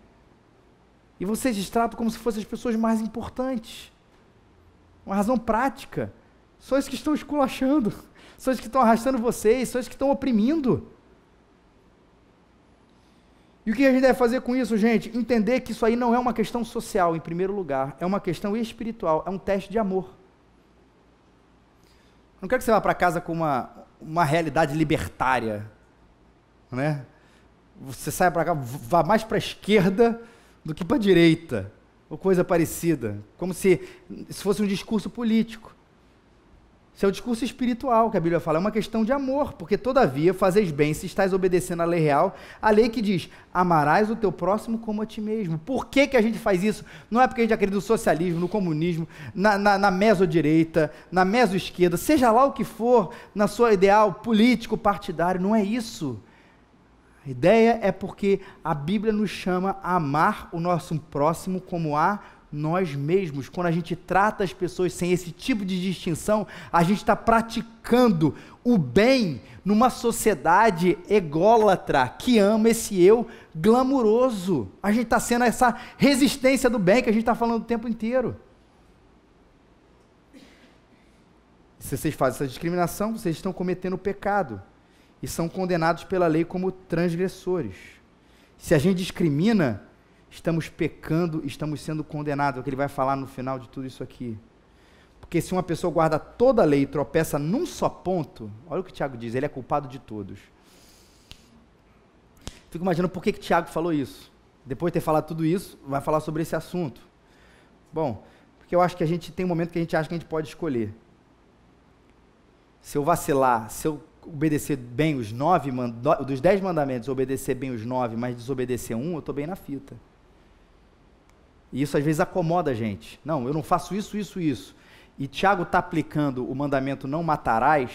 E vocês os tratam como se fossem as pessoas mais importantes. Uma razão prática. São esses que estão esculachando, são esses que estão arrastando vocês, são esses que estão oprimindo. E o que a gente deve fazer com isso, gente? Entender que isso aí não é uma questão social, em primeiro lugar, é uma questão espiritual, é um teste de amor. Não quero que você vá para casa com uma realidade libertária, né? Você saia para cá, vá mais para a esquerda do que para a direita, ou coisa parecida, como se fosse um discurso político. Isso é o discurso espiritual que a Bíblia fala, é uma questão de amor, porque todavia fazeis bem se estáis obedecendo à lei real, a lei que diz, amarás o teu próximo como a ti mesmo. Por que a gente faz isso? Não é porque a gente acredita no socialismo, no comunismo, na mesodireita, na mesoesquerda, seja lá o que for, na sua ideal político, partidário, não é isso. A ideia é porque a Bíblia nos chama a amar o nosso próximo como a nós mesmos. Quando a gente trata as pessoas sem esse tipo de distinção, a gente está praticando o bem numa sociedade ególatra que ama esse eu glamuroso. A gente está sendo essa resistência do bem que a gente está falando o tempo inteiro. Se vocês fazem essa discriminação, vocês estão cometendo pecado e são condenados pela lei como transgressores. Se a gente discrimina, estamos pecando, estamos sendo condenados, é o que ele vai falar no final de tudo isso aqui. Porque se uma pessoa guarda toda a lei e tropeça num só ponto, olha o que Tiago diz, ele é culpado de todos. Fico imaginando por que Tiago falou isso. Depois de ter falado tudo isso, vai falar sobre esse assunto. Bom, porque eu acho que a gente tem um momento que a gente acha que a gente pode escolher. Se eu vacilar, se eu obedecer bem os 9, dos 10 mandamentos, obedecer bem os 9, mas desobedecer um, eu estou bem na fita. E isso às vezes acomoda a gente. Não, eu não faço isso, isso, isso. E Tiago está aplicando o mandamento não matarás,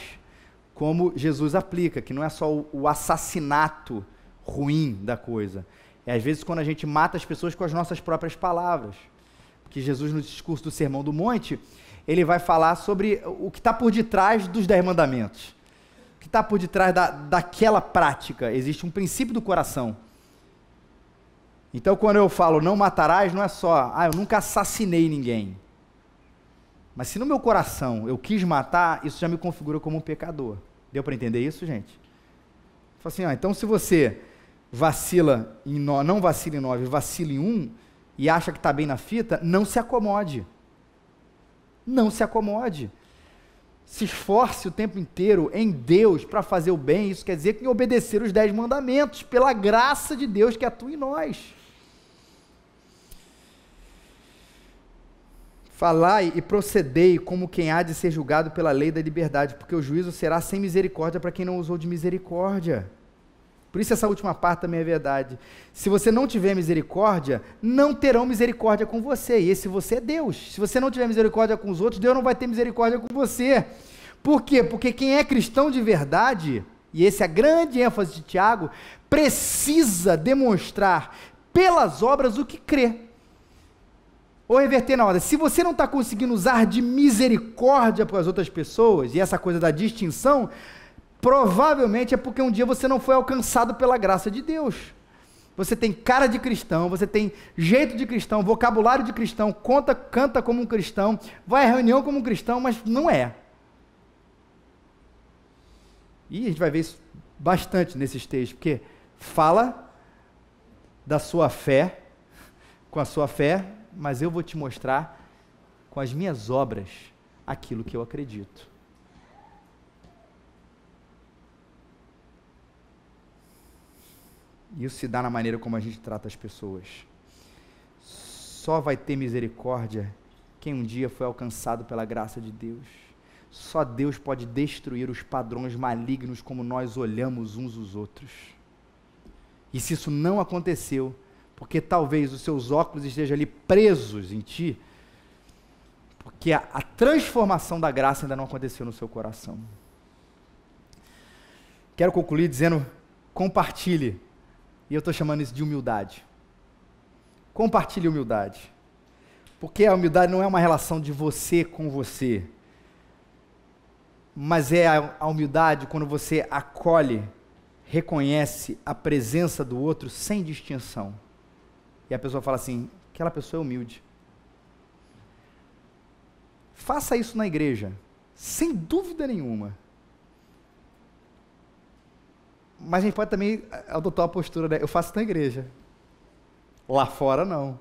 como Jesus aplica, que não é só o assassinato ruim da coisa. É às vezes quando a gente mata as pessoas com as nossas próprias palavras. Porque Jesus, no discurso do Sermão do Monte, ele vai falar sobre o que está por detrás dos 10 mandamentos. O que está por detrás daquela prática. Existe um princípio do coração. Então, quando eu falo não matarás, não é só, eu nunca assassinei ninguém. Mas se no meu coração eu quis matar, isso já me configura como um pecador. Deu para entender isso, gente? Fala assim, então se você vacila não vacila em 9, vacila em 1, e acha que está bem na fita, não se acomode. Não se acomode. Se esforce o tempo inteiro em Deus para fazer o bem, isso quer dizer que obedecer os 10 mandamentos, pela graça de Deus que atua em nós. Falai e procedei como quem há de ser julgado pela lei da liberdade, porque o juízo será sem misericórdia para quem não usou de misericórdia. Por isso essa última parte também é verdade. Se você não tiver misericórdia, não terão misericórdia com você, e esse você é Deus. Se você não tiver misericórdia com os outros, Deus não vai ter misericórdia com você. Por quê? Porque quem é cristão de verdade, e essa é a grande ênfase de Tiago, precisa demonstrar pelas obras o que crê. Ou reverter na ordem, se você não está conseguindo usar de misericórdia para as outras pessoas, e essa coisa da distinção, provavelmente é porque um dia você não foi alcançado pela graça de Deus. Você tem cara de cristão, você tem jeito de cristão, vocabulário de cristão, canta como um cristão, vai à reunião como um cristão, mas não é. E a gente vai ver isso bastante nesses textos, porque fala da sua fé, com a sua fé, mas eu vou te mostrar com as minhas obras aquilo que eu acredito. Isso se dá na maneira como a gente trata as pessoas. Só vai ter misericórdia quem um dia foi alcançado pela graça de Deus. Só Deus pode destruir os padrões malignos como nós olhamos uns os outros. E se isso não aconteceu, porque talvez os seus óculos estejam ali presos em ti, porque a transformação da graça ainda não aconteceu no seu coração. Quero concluir dizendo, compartilhe. E eu estou chamando isso de humildade. Compartilhe humildade. Porque a humildade não é uma relação de você com você, mas é a humildade quando você acolhe, reconhece a presença do outro sem distinção. E a pessoa fala assim, aquela pessoa é humilde. Faça isso na igreja, sem dúvida nenhuma. Mas a gente pode também adotar a postura, né? Eu faço na igreja. Lá fora, não.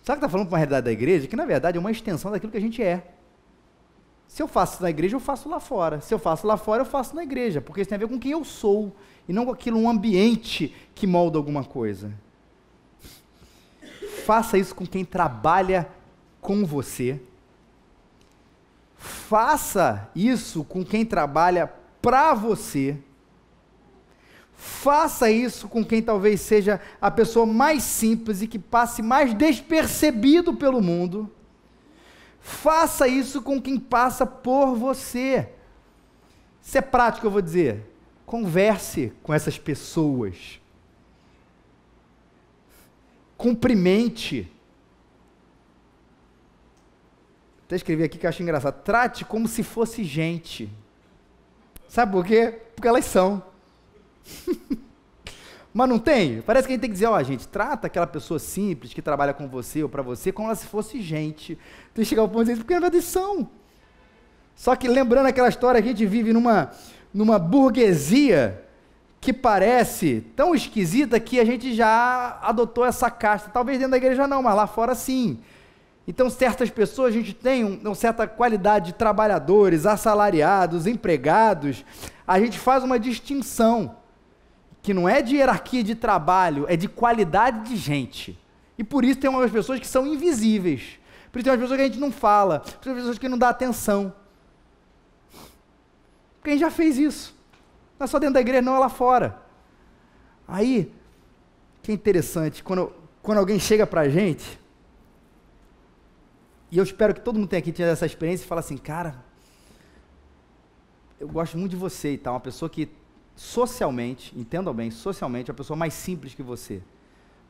Sabe o que está falando com a realidade da igreja? Que, na verdade, é uma extensão daquilo que a gente é. Se eu faço na igreja, eu faço lá fora. Se eu faço lá fora, eu faço na igreja. Porque isso tem a ver com quem eu sou. E não com aquilo, um ambiente que molda alguma coisa. Faça isso com quem trabalha com você. Faça isso com quem trabalha para você. Faça isso com quem talvez seja a pessoa mais simples e que passe mais despercebido pelo mundo. Faça isso com quem passa por você. Isso é prático, eu vou dizer. Converse com essas pessoas. Cumprimente. Até escrevi aqui que eu acho engraçado. Trate como se fosse gente. Sabe por quê? Porque elas são. Mas não tem? Parece que a gente tem que dizer, ó, gente, trata aquela pessoa simples que trabalha com você ou para você como ela se fosse gente. Tem que chegar ao ponto de dizer, porque na verdade são. Só que lembrando aquela história que a gente vive numa burguesia que parece tão esquisita que a gente já adotou essa casta. Talvez dentro da igreja não, mas lá fora sim. Então certas pessoas, a gente tem uma certa qualidade de trabalhadores, assalariados, empregados, a gente faz uma distinção. Que não é de hierarquia de trabalho, é de qualidade de gente. E por isso tem umas pessoas que são invisíveis. Por isso tem umas pessoas que a gente não fala. Por isso tem pessoas que não dá atenção. Porque a gente já fez isso. Não é só dentro da igreja, não, é lá fora. Aí, que é interessante, quando alguém chega pra gente, e eu espero que todo mundo tenha aqui tido essa experiência e fala assim, cara, eu gosto muito de você e tal, uma pessoa que socialmente, entendam bem, socialmente, é a pessoa mais simples que você,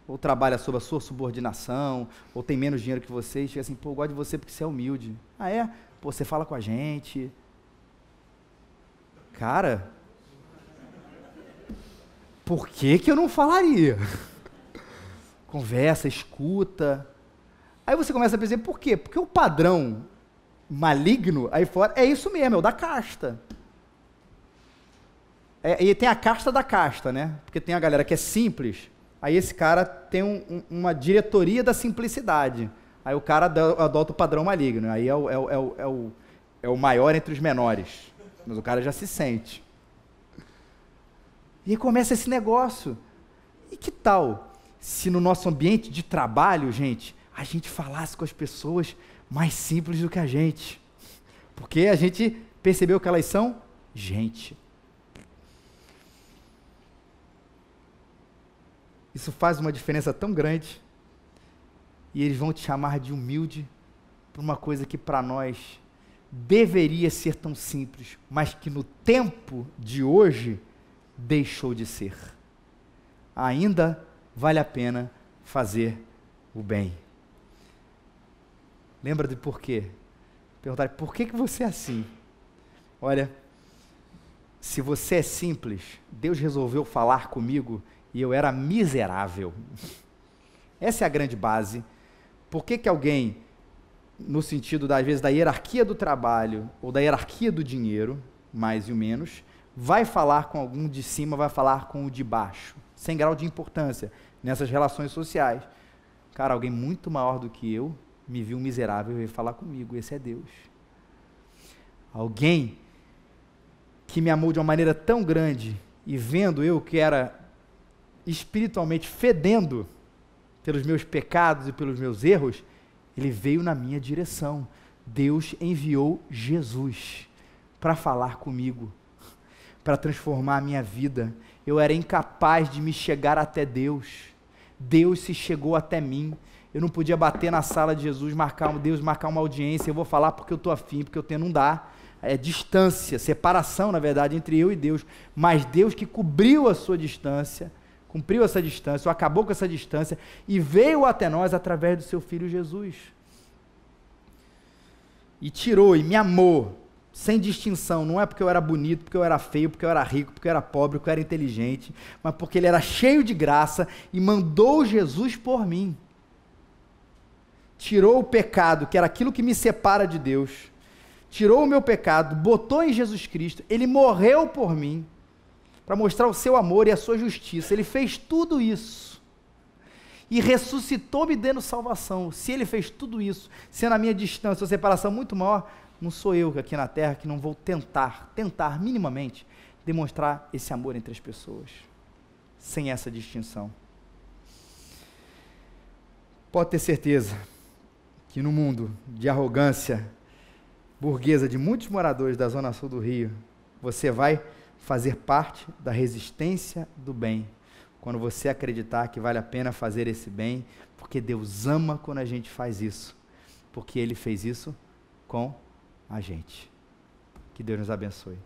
ou trabalha sob a sua subordinação, ou tem menos dinheiro que você, e chega assim, pô, eu gosto de você porque você é humilde. Ah, é? Pô, você fala com a gente. Cara, por que eu não falaria? Conversa, escuta. Aí você começa a perceber, por quê? Porque o padrão maligno aí fora é isso mesmo, é o da casta. E tem a casta da casta, né? Porque tem a galera que é simples, aí esse cara tem uma diretoria da simplicidade. Aí o cara adota o padrão maligno, aí é o maior entre os menores. Mas o cara já se sente. E aí começa esse negócio. E que tal se no nosso ambiente de trabalho, gente, a gente falasse com as pessoas mais simples do que a gente? Porque a gente percebeu que elas são gente. Isso faz uma diferença tão grande. E eles vão te chamar de humilde por uma coisa que para nós deveria ser tão simples, mas que no tempo de hoje deixou de ser. Ainda vale a pena fazer o bem. Lembra de por quê? Perguntaram, por que você é assim? Olha, se você é simples, Deus resolveu falar comigo e eu era miserável. Essa é a grande base. Por que que alguém, no sentido, às vezes, da hierarquia do trabalho ou da hierarquia do dinheiro, mais e o menos, vai falar com algum de cima, vai falar com o de baixo, sem grau de importância, nessas relações sociais? Cara, alguém muito maior do que eu me viu miserável e veio falar comigo. Esse é Deus. Alguém que me amou de uma maneira tão grande e vendo eu que era espiritualmente fedendo pelos meus pecados e pelos meus erros, ele veio na minha direção. Deus enviou Jesus para falar comigo, para transformar a minha vida. Eu era incapaz de me chegar até Deus. Deus se chegou até mim. Eu não podia bater na sala de Jesus, marcar uma audiência, eu vou falar porque eu estou afim, porque eu tenho, não dá. É distância, separação, na verdade, entre eu e Deus. Mas Deus que cobriu a sua distância, cumpriu essa distância, ou acabou com essa distância, e veio até nós através do seu Filho Jesus. E tirou, e me amou, sem distinção. Não é porque eu era bonito, porque eu era feio, porque eu era rico, porque eu era pobre, porque eu era inteligente, mas porque ele era cheio de graça e mandou Jesus por mim. Tirou o pecado, que era aquilo que me separa de Deus, tirou o meu pecado, botou em Jesus Cristo, ele morreu por mim, para mostrar o seu amor e a sua justiça. Ele fez tudo isso, e ressuscitou me dando salvação. Se ele fez tudo isso, sendo a minha distância, a separação muito maior, não sou eu aqui na terra que não vou tentar minimamente, demonstrar esse amor entre as pessoas, sem essa distinção. Pode ter certeza que no mundo de arrogância burguesa de muitos moradores da Zona Sul do Rio, você vai fazer parte da resistência do bem, quando você acreditar que vale a pena fazer esse bem, porque Deus ama quando a gente faz isso, porque Ele fez isso com a gente. Que Deus nos abençoe.